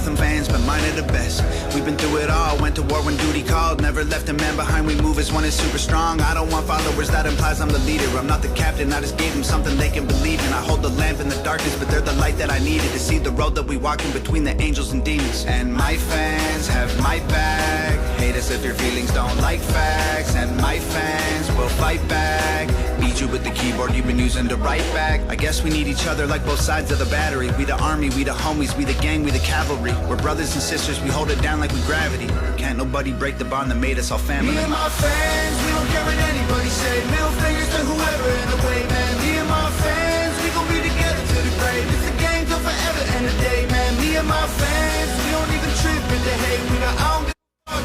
Gotham fans, but mine are the best. We've been through it all, went to war when duty called. Never left a man behind, we move as one is super strong. I don't want followers, that implies I'm the leader. I'm not the captain, I just gave them something they can believe in. I hold the lamp in the darkness, but they're the light that I needed to see the road that we walk in between the angels and demons. And my fans have my back. Hate us if your feelings don't like facts. And my fans will fight back. Beat you with the keyboard you've been using to write back. I guess we need each other like both sides of the battery. We the army, we the homies, we the gang, we the cavalry. We're brothers and sisters, we hold it down like we gravity. Can't nobody break the bond that made us all family. Me and my fans, we don't care what anybody say. Middle fingers to whoever in the way, man. Me and my fans, we gon' be together to the grave. It's a game till forever and a day, man. Me and my fans, we don't even trip in the hate. We got our own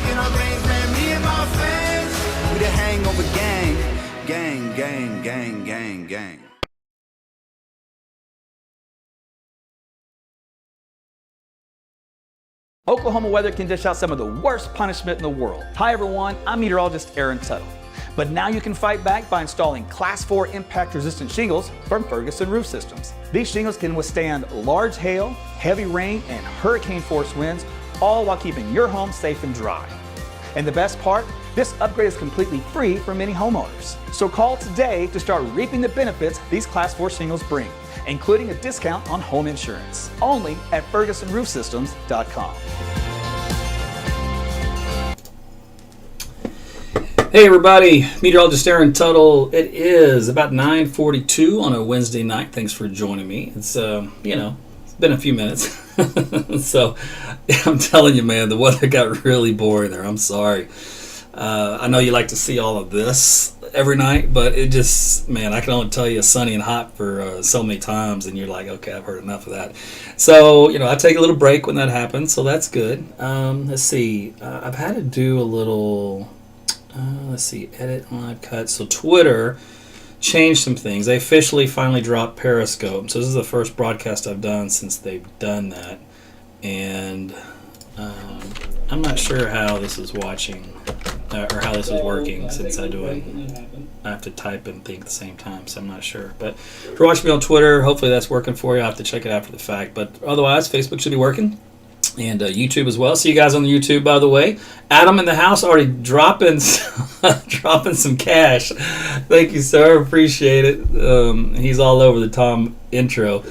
in our veins, man. Me and my fans, we the hangover gang. Gang, gang, gang, gang, gang. Oklahoma weather can dish out some of the worst punishment in the world. Hi everyone, I'm Meteorologist Tuttle. But now you can fight back by installing Class 4 impact-resistant shingles from Ferguson Roof Systems. These shingles can withstand large hail, heavy rain, and hurricane-force winds, all while keeping your home safe and dry. And the best part? This upgrade is completely free for many homeowners. So call today to start reaping the benefits these Class 4 shingles bring, including a discount on home insurance. Only at FergusonRoofSystems.com. Hey everybody, Meteorologist Tuttle. It is about 9:42 on a Wednesday night. Thanks for joining me. It's it's been a few minutes. So I'm telling you, man, the weather got really boring there. I'm sorry. I know you like to see all of this every night, but it just, man, I can only tell you sunny and hot for so many times, and you're like, okay, I've heard enough of that. So, I take a little break when that happens, so that's good. Let's see. I've had to do a little, edit live cut. So Twitter changed some things. They officially finally dropped Periscope. So this is the first broadcast I've done since they've done that. And I'm not sure how this is watching or how this is working, since I have to type and think at the same time, so I'm not sure. But if you're watching me on Twitter, hopefully that's working for you. I'll have to check it after the fact. But otherwise, Facebook should be working, and YouTube as well. See you guys on the YouTube, by the way. Adam in the house already dropping some cash. Thank you, sir. Appreciate it. He's all over the Tom intro.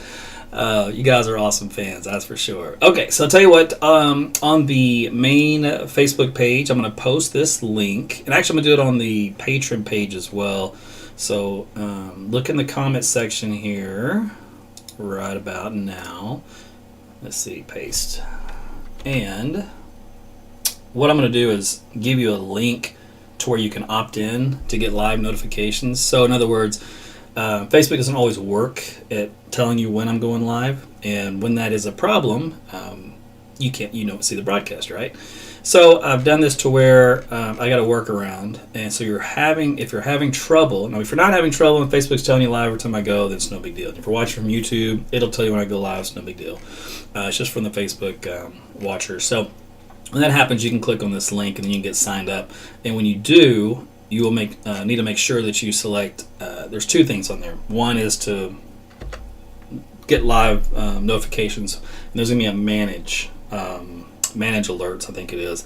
You guys are awesome fans, that's for sure. Okay, so I'll tell you what, on the main Facebook page, I'm going to post this link. And actually, I'm going to do it on the Patreon page as well. So look in the comment section here right about now. Let's see, paste. And what I'm going to do is give you a link to where you can opt in to get live notifications. So in other words, Facebook doesn't always work at telling you when I'm going live, and when that is a problem, you don't see the broadcast, right? So I've done this to where I got a workaround, and so if you're having trouble, now if you're not having trouble and Facebook's telling you live every time I go, then it's no big deal. If you're watching from YouTube, it'll tell you when I go live, it's no big deal. It's just from the Facebook watchers. So when that happens, you can click on this link and then you can get signed up, and when you do, you will need to make sure that you select, there's two things on there. One is to get live notifications, and there's going to be a manage alerts, I think it is,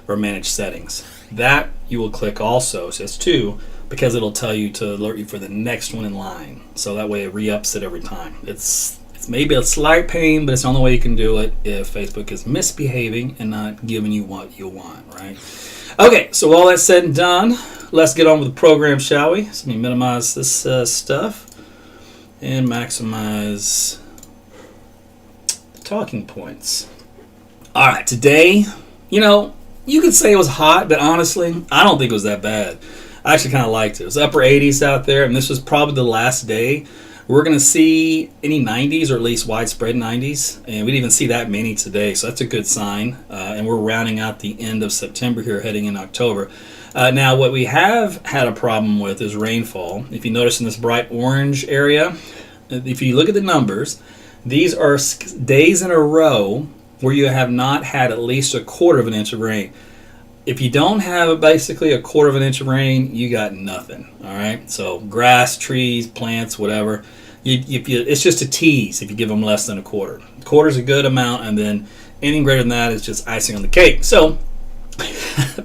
or manage settings. That you will click also, so it's two, because it'll tell you to alert you for the next one in line. So that way it re-ups it every time. It's maybe a slight pain, but it's the only way you can do it if Facebook is misbehaving and not giving you what you want, right? Okay, so all that said and done, let's get on with the program, shall we? So let me minimize this stuff and maximize the talking points. All right, today, you could say it was hot, but honestly, I don't think it was that bad. I actually kind of liked it. It was upper 80s out there, and this was probably the last day we're going to see any 90s, or at least widespread 90s, and we didn't even see that many today, so that's a good sign. And we're rounding out the end of September here, heading in October. Now, what we have had a problem with is rainfall. If you notice in this bright orange area, if you look at the numbers, these are days in a row where you have not had at least a quarter of an inch of rain. If you don't have basically a quarter of an inch of rain, you got nothing, all right? So grass, trees, plants, whatever, it's just a tease if you give them less than a quarter quarter's a good amount, and then anything greater than that is just icing on the cake. So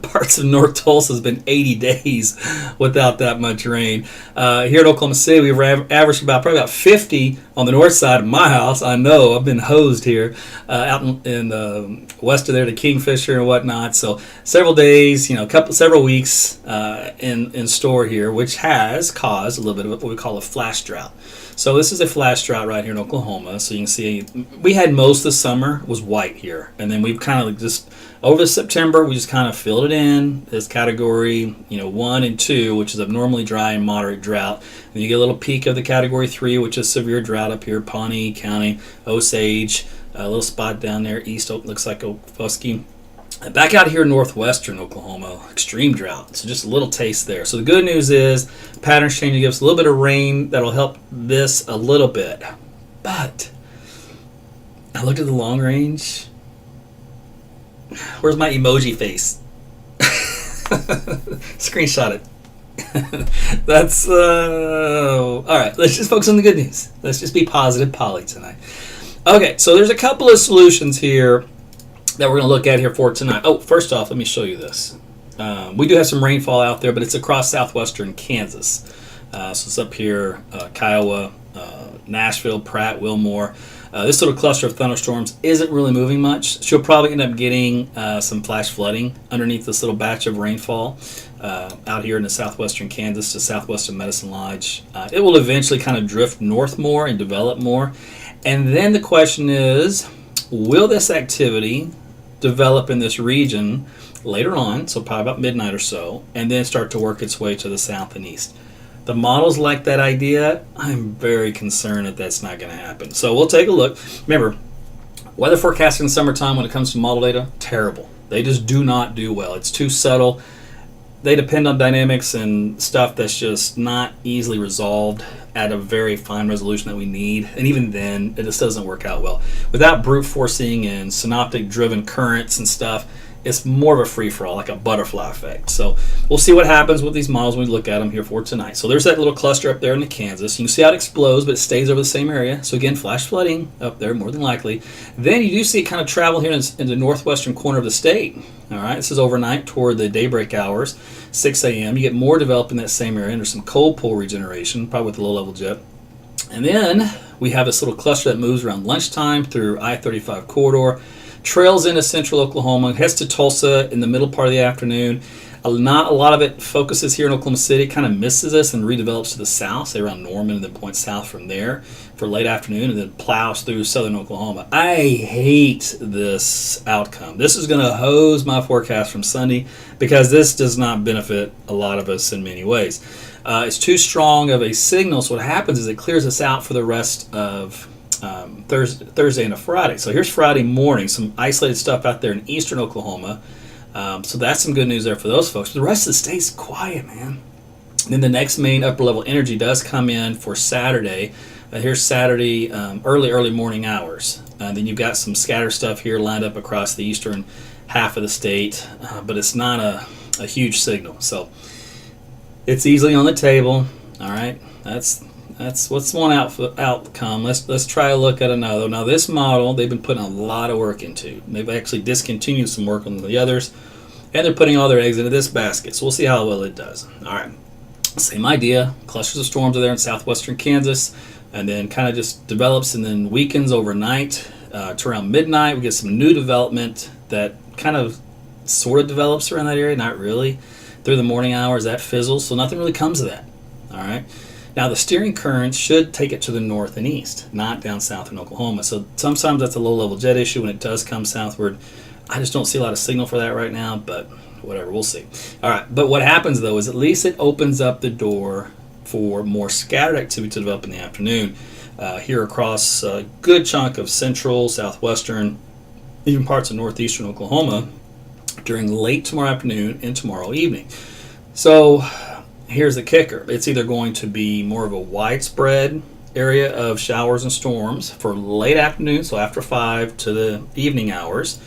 parts of North Tulsa has been 80 days without that much rain. Here in Oklahoma City, we've averaged probably about 50 on the north side of my house. I know I've been hosed here out in west of there to Kingfisher and whatnot. So several days, several weeks in store here, which has caused a little bit of what we call a flash drought. So this is a flash drought right here in Oklahoma. So you can see we had most of the summer was white here, and then we've kind of just over September we just kind of filled it in as category 1 and 2, which is abnormally dry and moderate drought. Then you get a little peak of the category 3, which is severe drought up here, Pawnee County, Osage, a little spot down there east looks like Ofuskie. Back out here in northwestern Oklahoma, extreme drought. So just a little taste there. So the good news is patterns changing, give us a little bit of rain that'll help this a little bit. But I looked at the long range. Where's my emoji face? Screenshot it. That's all right. Let's just focus on the good news. Let's just be positive Polly tonight. Okay, so there's a couple of solutions here that we're going to look at here for tonight. Oh, first off, let me show you this. We do have some rainfall out there, but it's across southwestern Kansas. So it's up here, Kiowa, Nashville, Pratt, Wilmore. This little cluster of thunderstorms isn't really moving much. She'll probably end up getting some flash flooding underneath this little batch of rainfall out here in the southwestern Kansas to southwestern Medicine Lodge. It will eventually kind of drift north more and develop more. And then the question is, will this activity develop in this region later on, so probably about midnight or so, and then start to work its way to the south and east? The models like that idea. I'm very concerned that that's not going to happen. So we'll take a look. Remember, weather forecasting in summertime when it comes to model data, terrible. They just do not do well. It's too subtle. They depend on dynamics and stuff that's just not easily resolved at a very fine resolution that we need. And even then, it just doesn't work out well. Without brute forcing and synoptic-driven currents and stuff, it's more of a free-for-all, like a butterfly effect. So we'll see what happens with these models when we look at them here for tonight. So there's that little cluster up there in the Kansas. You can see how it explodes, but it stays over the same area. So again, flash flooding up there, more than likely. Then you do see it kind of travel here in the northwestern corner of the state. All right, this is overnight toward the daybreak hours, 6 a.m. You get more developed in that same area. And there's some cold pole regeneration, probably with the low-level jet. And then we have this little cluster that moves around lunchtime through I-35 corridor, trails into central Oklahoma, heads to Tulsa in the middle part of the afternoon. Not a lot of it focuses here in Oklahoma City, kind of misses us and redevelops to the south, say around Norman, and then points south from there for late afternoon, and then plows through southern Oklahoma. I hate this outcome. This is going to hose my forecast from Sunday because this does not benefit a lot of us in many ways. It's too strong of a signal, so what happens is it clears us out for the rest of Thursday and a Friday. So here's Friday morning, some isolated stuff out there in eastern Oklahoma. So that's some good news there for those folks. But the rest of the state's quiet, man. And then the next main upper level energy does come in for Saturday. Here's Saturday early morning hours. Then you've got some scatter stuff here lined up across the eastern half of the state, but it's not a huge signal. So it's easily on the table. All right, that's what's one outcome. Let's try a look at another. Now this model, they've been putting a lot of work into. They've actually discontinued some work on the others, and they're putting all their eggs into this basket. So we'll see how well it does. All right, same idea. Clusters of storms are there in southwestern Kansas, and then kind of just develops and then weakens overnight to around midnight. We get some new development that kind of sort of develops around that area, not really. Through the morning hours, that fizzles, so nothing really comes of that. All right. Now, the steering currents should take it to the north and east, not down south in Oklahoma. So sometimes that's a low-level jet issue when it does come southward. I just don't see a lot of signal for that right now, but whatever, we'll see. All right, but what happens, though, is at least it opens up the door for more scattered activity to develop in the afternoon. Here across a good chunk of central, southwestern, even parts of northeastern Oklahoma during late tomorrow afternoon and tomorrow evening. So here's the kicker. It's either going to be more of a widespread area of showers and storms for late afternoon, so after 5 to the evening hours,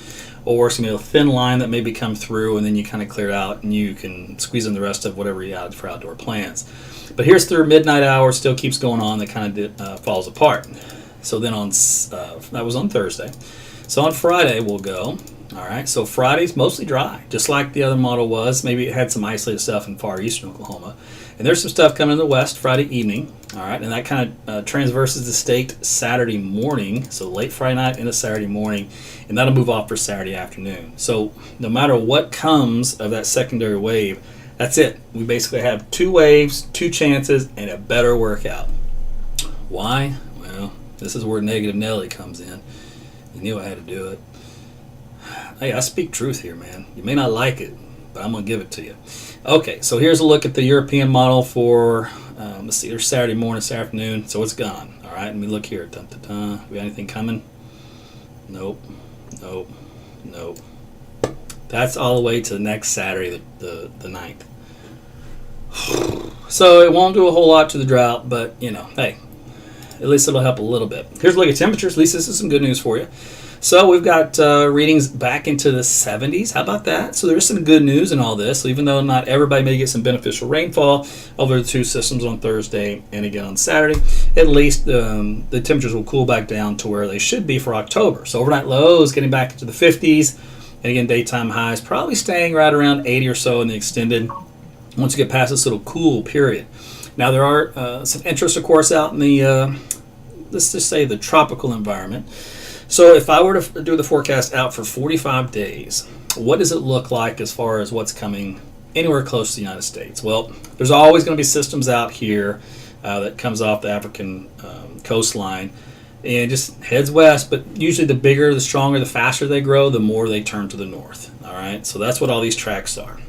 or it's going to be a thin line that maybe come through and then you kind of clear it out and you can squeeze in the rest of whatever you have for outdoor plans. But here's through midnight hours, still keeps going on, that kind of falls apart. So then that was on Thursday. So on Friday we'll go. All right, so Friday's mostly dry, just like the other model was. Maybe it had some isolated stuff in far eastern Oklahoma. And there's some stuff coming in the west Friday evening. All right, and that kind of transverses the state Saturday morning, so late Friday night into Saturday morning, and that'll move off for Saturday afternoon. So no matter what comes of that secondary wave, that's it. We basically have 2 waves, 2 chances, and a better workout. Why? Well, this is where Negative Nelly comes in. You knew I had to do it. Hey, I speak truth here, man. You may not like it, but I'm going to give it to you. Okay, so here's a look at the European model for, let's see, there's Saturday morning, Saturday afternoon, so it's gone. All right, let me look here. Dun, dun, dun. We got anything coming? Nope, nope, nope. That's all the way to next Saturday, the 9th. So it won't do a whole lot to the drought, but, you know, hey, at least it'll help a little bit. Here's a look at temperatures. At least this is some good news for you. So we've got readings back into the 70s. How about that? So there's some good news in all this. So even though not everybody may get some beneficial rainfall over the 2 systems on Thursday and again on Saturday, at least the temperatures will cool back down to where they should be for October. So overnight lows getting back into the 50s. And again, daytime highs probably staying right around 80 or so in the extended once you get past this little cool period. Now there are some interest, of course, out in the, let's just say the tropical environment. So if I were to do the forecast out for 45 days, what does it look like as far as what's coming anywhere close to the United States? Well, there's always going to be systems out here that comes off the African coastline and just heads west, but usually the bigger, the stronger, the faster they grow, the more they turn to the north. All right, so that's what all these tracks are.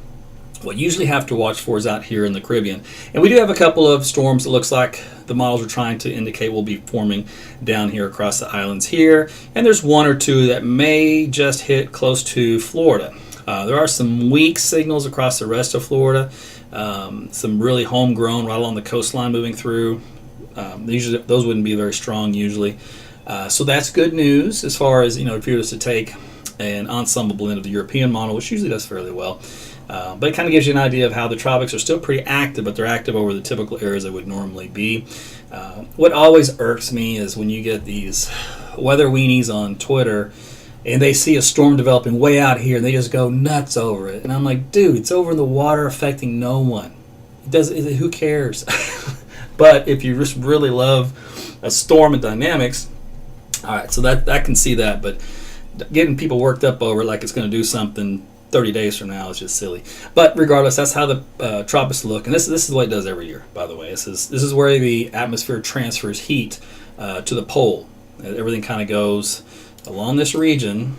What you usually have to watch for is out here in the Caribbean. And we do have a couple of storms that looks like the models are trying to indicate will be forming down here across the islands here. And there's 1 or 2 that may just hit close to Florida. There are some weak signals across the rest of Florida. Some really homegrown right along the coastline moving through. Usually those wouldn't be very strong usually. So that's good news as far as, you know, if you were to take an ensemble blend of the European model, which usually does fairly well. But it kind of gives you an idea of how the tropics are still pretty active, but they're active over the typical areas they would normally be. What always irks me is when you get these weather weenies on Twitter and they see a storm developing way out here and they just go nuts over it. And I'm like, dude, it's over in the water affecting no one. Who cares? But if you just really love a storm and dynamics, all right, so that can see that. But getting people worked up over it like it's going to do something 30 days from now is just silly. But regardless, that's how the tropics look, and this is what it does every year. By the way, this is where the atmosphere transfers heat to the pole. Everything kind of goes along this region,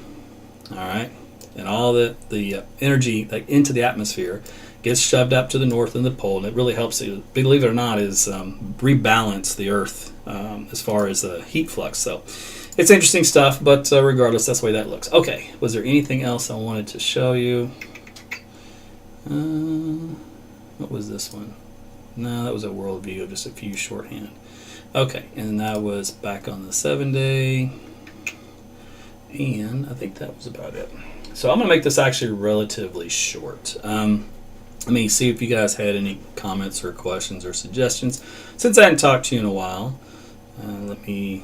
all right, and all the energy like into the atmosphere gets shoved up to the north and the pole, and it really helps. Believe it or not, is rebalance the Earth as far as the heat flux. So. It's interesting stuff, but regardless, that's the way that looks. Okay, was there anything else I wanted to show you? What was this one? No, that was a world view of just a few shorthand. Okay, and that was back on the 7-day. And I think that was about it. So I'm going to make this actually relatively short. Let me see if you guys had any comments or questions or suggestions. Since I hadn't talked to you in a while, let me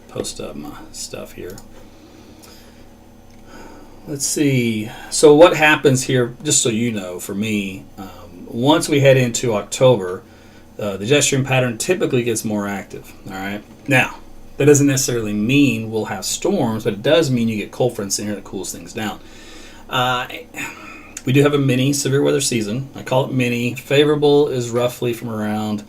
post up my stuff here. Let's see. So what happens here, just so you know, for me, once we head into October, the jet stream pattern typically gets more active. All right. Now, that doesn't necessarily mean we'll have storms, but it does mean you get cold fronts in here that cools things down. We do have a mini severe weather season. I call it mini. Favorable is roughly from around,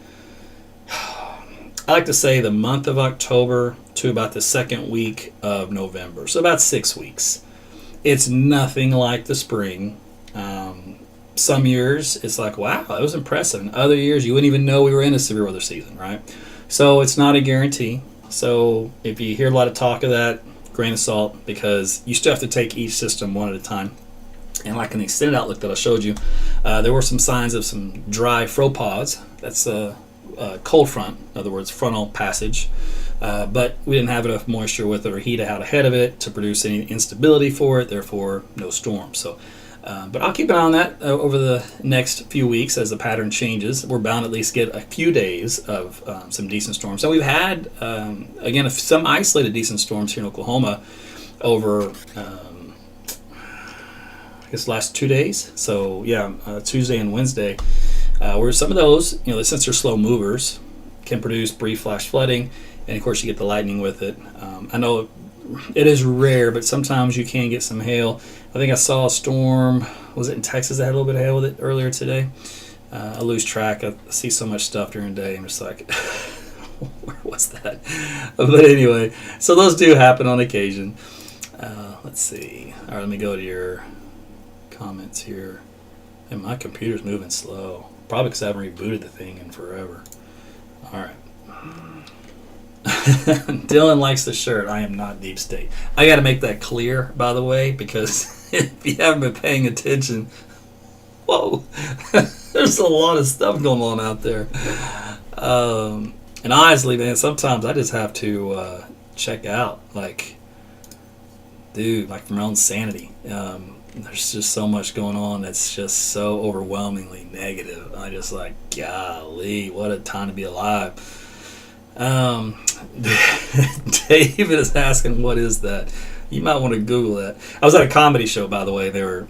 I like to say, the month of October to about the second week of November. So about 6 weeks. It's nothing like the spring. Some years it's like, wow, that was impressive. And other years you wouldn't even know we were in a severe weather season, right? So it's not a guarantee. So if you hear a lot of talk of that, grain of salt, because you still have to take each system one at a time. And like in the extended outlook that I showed you, there were some signs of some dry fropause. That's a cold front, in other words, frontal passage. But we didn't have enough moisture with it or heat out ahead of it to produce any instability for it, therefore no storm. So But I'll keep an eye on that over the next few weeks as the pattern changes. We're bound to at least get a few days of some decent storms. So we've had, again, some isolated decent storms here in Oklahoma over, I guess, last 2 days. So, yeah, Tuesday and Wednesday, where some of those, since they're slow movers, can produce brief flash flooding. And, of course, you get the lightning with it. I know it is rare, but sometimes you can get some hail. I think I saw a storm, was it in Texas that had a little bit of hail with it earlier today? I lose track. I see so much stuff during the day. I'm just like, where was that? But anyway, so those do happen on occasion. Let's see. All right, let me go to your comments here. And my computer's moving slow. Probably because I haven't rebooted the thing in forever. All right. Dylan likes the shirt. I am not deep state. I got to make that clear, by the way, because if you haven't been paying attention, whoa, there's a lot of stuff going on out there. And honestly, man, sometimes I just have to check out, like, dude, like, from my own sanity. There's just so much going on that's just so overwhelmingly negative. I just like, golly, what a time to be alive. David is asking, what is that? You might want to Google that. I was at a comedy show, by the way. They were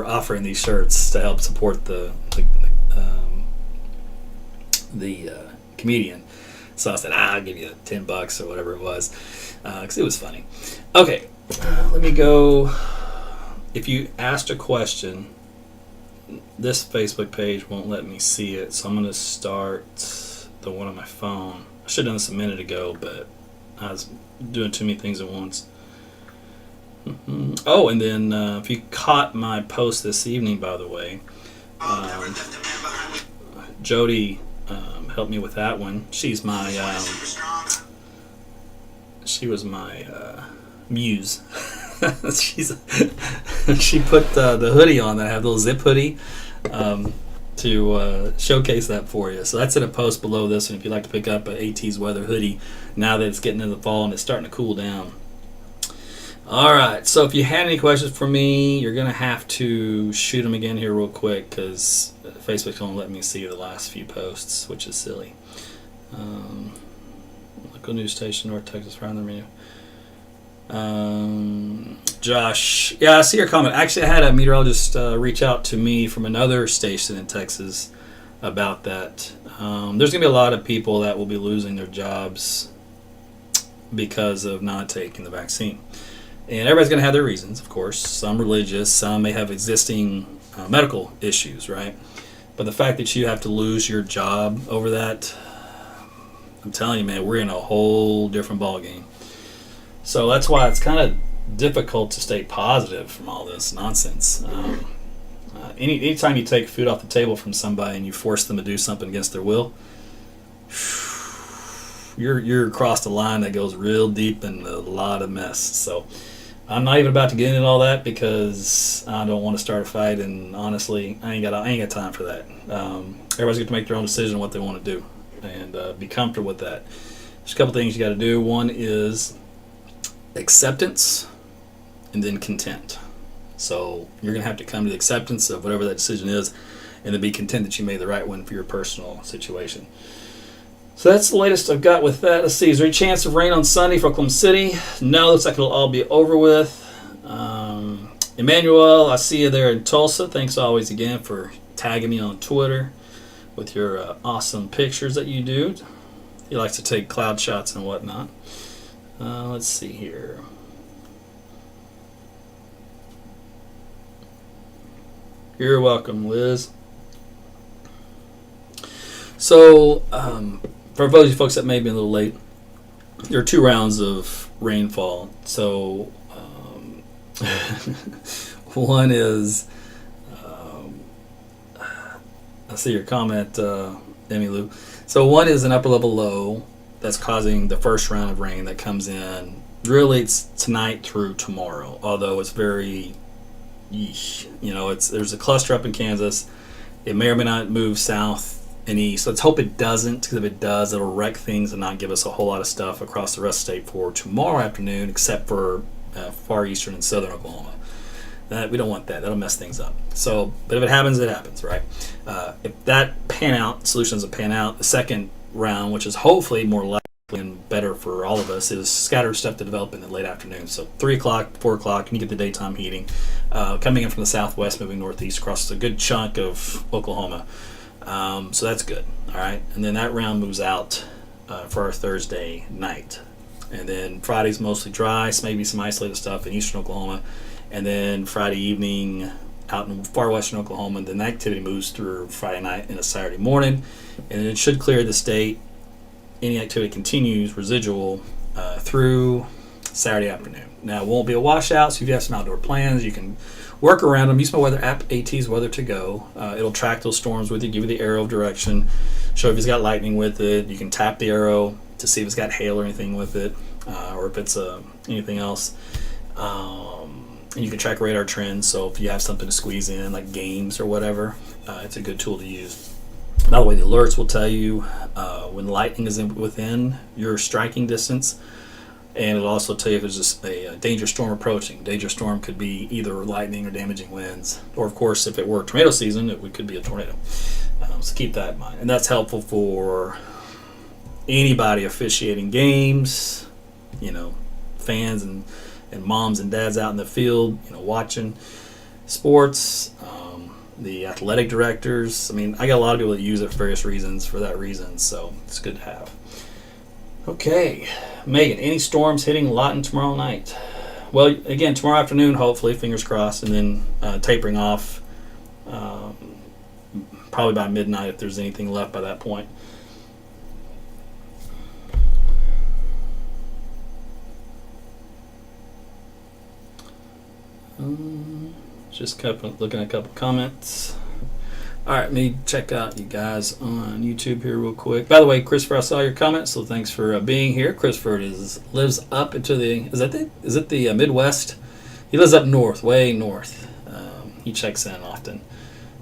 offering these shirts to help support the comedian. So I said, I'll give you $10 or whatever it was, because it was funny. Okay, let me go. If you asked a question, this Facebook page won't let me see it, so I'm going to start the one on my phone. I should have done this a minute ago, but I was doing too many things at once. Oh, and then if you caught my post this evening, by the way, Jody helped me with that one. She's my she was my muse. She put the hoodie on that I have, the little zip hoodie, to showcase that for you. So that's in a post below this one if you'd like to pick up a AT's weather hoodie now that it's getting into the fall and it's starting to cool down. Alright, so if you had any questions for me, you're going to have to shoot them again here real quick because Facebook's going to let me see the last few posts, which is silly. Local news station, North Texas, around the menu. Josh, yeah, I see your comment. Actually, I had a meteorologist reach out to me from another station in Texas about that. There's going to be a lot of people that will be losing their jobs because of not taking the vaccine. And everybody's going to have their reasons, of course. Some religious, some may have existing medical issues, right? But the fact that you have to lose your job over that, I'm telling you, man, we're in a whole different ballgame. So that's why it's kind of difficult to stay positive from all this nonsense. Anytime you take food off the table from somebody and you force them to do something against their will, you're across the line that goes real deep in a lot of mess. So I'm not even about to get into all that because I don't want to start a fight, and honestly, I ain't got time for that. Everybody's got to make their own decision on what they want to do and be comfortable with that. There's a couple things you got to do. One is acceptance and then content. So you're going to have to come to the acceptance of whatever that decision is and then be content that you made the right one for your personal situation. So that's the latest I've got with that. Let's see, is there any chance of rain on Sunday for Oklahoma City? No, looks like it'll all be over with. Emmanuel, I see you there in Tulsa. Thanks always again for tagging me on Twitter with your awesome pictures that you do. He likes to take cloud shots and whatnot. Let's see here. You're welcome, Liz. So, for those of you folks that may be a little late, there are 2 rounds of rainfall. So, one is, I see your comment, Emmy Lou. So one is an upper level low that's causing the first round of rain that comes in. Really, it's tonight through tomorrow, although it's very, there's a cluster up in Kansas. It may or may not move south and east. Let's hope it doesn't, because if it does, it'll wreck things and not give us a whole lot of stuff across the rest of the state for tomorrow afternoon, except for far eastern and southern Oklahoma. We don't want that. That'll mess things up. So, but if it happens, it happens, right? If that solution doesn't pan out, the second round, which is hopefully more likely and better for all of us, is scattered stuff to develop in the late afternoon. So 3 o'clock, 4 o'clock, and you get the daytime heating. Coming in from the southwest, moving northeast across a good chunk of Oklahoma. So that's good, all right? And then that round moves out for our Thursday night. And then Friday's mostly dry, maybe some isolated stuff in eastern Oklahoma. And then Friday evening out in far western Oklahoma, then the activity moves through Friday night and a Saturday morning. And it should clear the state. Any activity continues, residual, through Saturday afternoon. Now, it won't be a washout, so if you have some outdoor plans, you can work around them. Use my weather app, AT's Weather to Go. It'll track those storms with you, give you the arrow of direction, show if it's got lightning with it. You can tap the arrow to see if it's got hail or anything with it, or if it's anything else. And you can track radar trends, so if you have something to squeeze in, like games or whatever, it's a good tool to use. By the way, the alerts will tell you when lightning is within your striking distance, and it'll also tell you if there's just a dangerous storm approaching. Dangerous storm could be either lightning or damaging winds, or of course, if it were tornado season, it could be a tornado. So keep that in mind, and that's helpful for anybody officiating games, fans and moms and dads out in the field, watching sports, the athletic directors. I mean, I got a lot of people that use it for various reasons, for that reason, so it's good to have. Okay, Megan, any storms hitting Lawton tomorrow night? Well, again, tomorrow afternoon, hopefully, fingers crossed, and then tapering off probably by midnight if there's anything left by that point. Just looking at a couple comments. All right, let me check out you guys on YouTube here real quick. By the way, Christopher, I saw your comments, so thanks for being here. Christopher lives up into is it the Midwest? He lives up north, way north. He checks in often.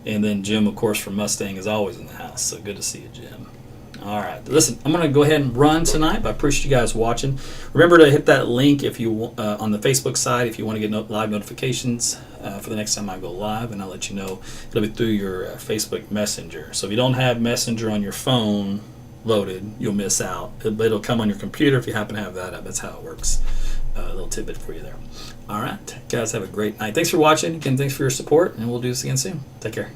And then Jim, of course, from Mustang is always in the house, so good to see you, Jim. All right, listen, I'm going to go ahead and run tonight, but I appreciate you guys watching. Remember to hit that link if you on the Facebook side if you want to get live notifications for the next time I go live, and I'll let you know. It'll be through your Facebook Messenger. So if you don't have Messenger on your phone loaded, you'll miss out. But it'll come on your computer if you happen to have that up. That's how it works. A little tidbit for you there. All right, guys, have a great night. Thanks for watching. Again, thanks for your support, and we'll do this again soon. Take care.